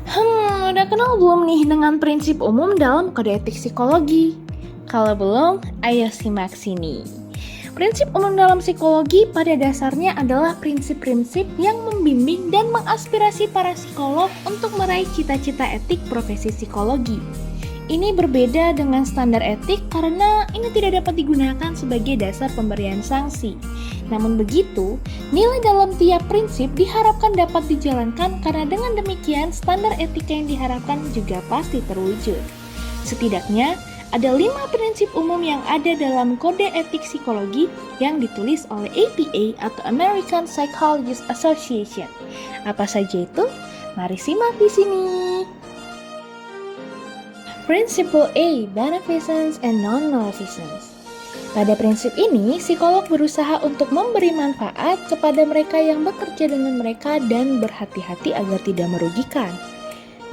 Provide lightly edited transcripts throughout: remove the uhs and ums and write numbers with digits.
Udah kenal belum nih dengan prinsip umum dalam kode etik psikologi? Kalau belum, ayo simak sini. Prinsip umum dalam psikologi pada dasarnya adalah prinsip-prinsip yang membimbing dan mengaspirasi para psikolog untuk meraih cita-cita etik profesi psikologi. Ini berbeda dengan standar etik karena ini tidak dapat digunakan sebagai dasar pemberian sanksi. Namun begitu, nilai dalam tiap prinsip diharapkan dapat dijalankan karena dengan demikian standar etika yang diharapkan juga pasti terwujud. Setidaknya, ada 5 prinsip umum yang ada dalam kode etik psikologi yang ditulis oleh APA atau American Psychologists Association. Apa saja itu? Mari simak di sini. Principle A, Beneficence and Non-Maleficence. Pada prinsip ini, psikolog berusaha untuk memberi manfaat kepada mereka yang bekerja dengan mereka dan berhati-hati agar tidak merugikan.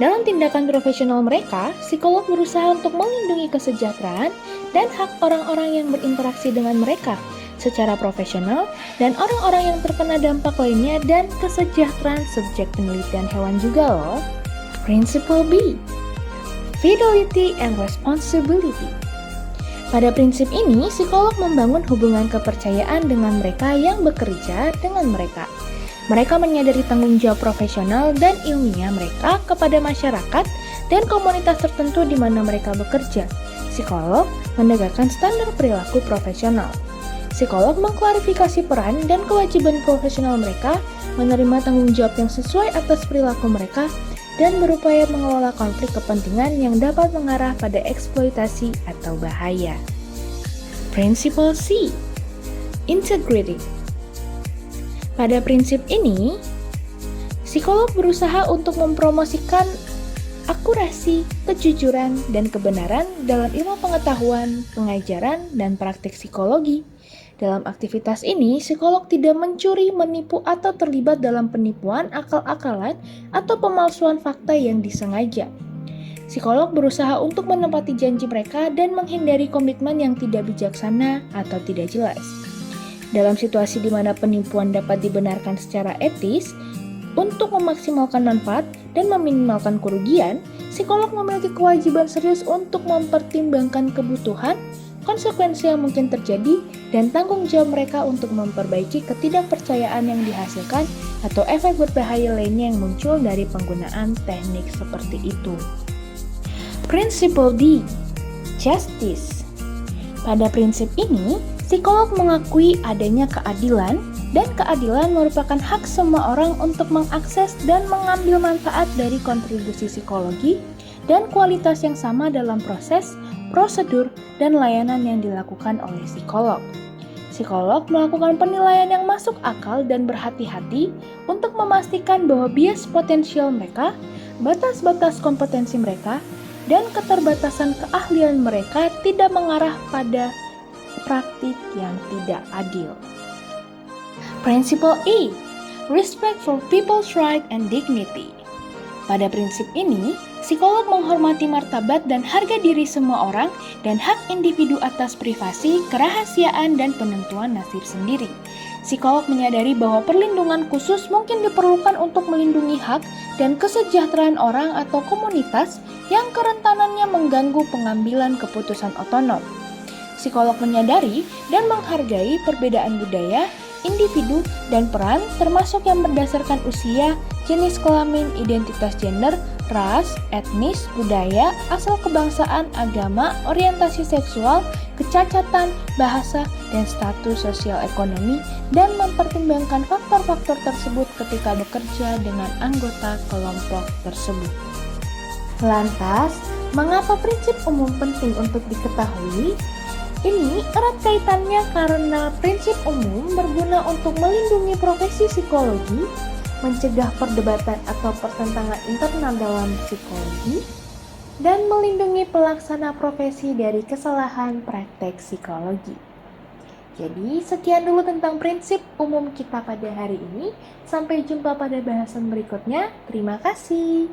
Dalam tindakan profesional mereka, psikolog berusaha untuk melindungi kesejahteraan dan hak orang-orang yang berinteraksi dengan mereka secara profesional dan orang-orang yang terkena dampak lainnya dan kesejahteraan subjek penelitian hewan juga loh. Principle B, Fidelity and Responsibility. Pada prinsip ini, psikolog membangun hubungan kepercayaan dengan mereka yang bekerja dengan mereka. Mereka menyadari tanggung jawab profesional dan ilmiah mereka kepada masyarakat dan komunitas tertentu di mana mereka bekerja. Psikolog menegakkan standar perilaku profesional. Psikolog mengklarifikasi peran dan kewajiban profesional mereka, menerima tanggung jawab yang sesuai atas perilaku mereka, dan berupaya mengelola konflik kepentingan yang dapat mengarah pada eksploitasi atau bahaya. Principle C, Integrity. Pada prinsip ini, psikolog berusaha untuk mempromosikan akurasi, kejujuran, dan kebenaran dalam ilmu pengetahuan, pengajaran, dan praktik psikologi. Dalam aktivitas ini, psikolog tidak mencuri, menipu, atau terlibat dalam penipuan, akal-akalan, atau pemalsuan fakta yang disengaja. Psikolog berusaha untuk menepati janji mereka dan menghindari komitmen yang tidak bijaksana atau tidak jelas. Dalam situasi di mana penipuan dapat dibenarkan secara etis, untuk memaksimalkan manfaat dan meminimalkan kerugian, psikolog memiliki kewajiban serius untuk mempertimbangkan kebutuhan, konsekuensi yang mungkin terjadi, dan tanggung jawab mereka untuk memperbaiki ketidakpercayaan yang dihasilkan atau efek berbahaya lainnya yang muncul dari penggunaan teknik seperti itu. Principle D, Justice. Pada prinsip ini, psikolog mengakui adanya keadilan, dan keadilan merupakan hak semua orang untuk mengakses dan mengambil manfaat dari kontribusi psikologi dan kualitas yang sama dalam proses, prosedur, dan layanan yang dilakukan oleh psikolog. Psikolog melakukan penilaian yang masuk akal dan berhati-hati untuk memastikan bahwa bias potensial mereka, batas-batas kompetensi mereka, dan keterbatasan keahlian mereka tidak mengarah pada praktik yang tidak adil. Principle E, Respect for People's Right and Dignity. Pada prinsip ini, psikolog menghormati martabat dan harga diri semua orang dan hak individu atas privasi, kerahasiaan, dan penentuan nasib sendiri. Psikolog menyadari bahwa perlindungan khusus mungkin diperlukan untuk melindungi hak dan kesejahteraan orang atau komunitas yang kerentanannya mengganggu pengambilan keputusan otonom. Psikolog menyadari dan menghargai perbedaan budaya, individu, dan peran termasuk yang berdasarkan usia, jenis kelamin, identitas gender, ras, etnis, budaya, asal kebangsaan, agama, orientasi seksual, kecacatan, bahasa, dan status sosial ekonomi, dan mempertimbangkan faktor-faktor tersebut ketika bekerja dengan anggota kelompok tersebut. Lantas, mengapa prinsip umum penting untuk diketahui? Ini erat kaitannya karena prinsip umum berguna untuk melindungi profesi psikologi, mencegah perdebatan atau pertentangan internal dalam psikologi, dan melindungi pelaksana profesi dari kesalahan praktek psikologi. Jadi, sekian dulu tentang prinsip umum kita pada hari ini. Sampai jumpa pada bahasan berikutnya. Terima kasih.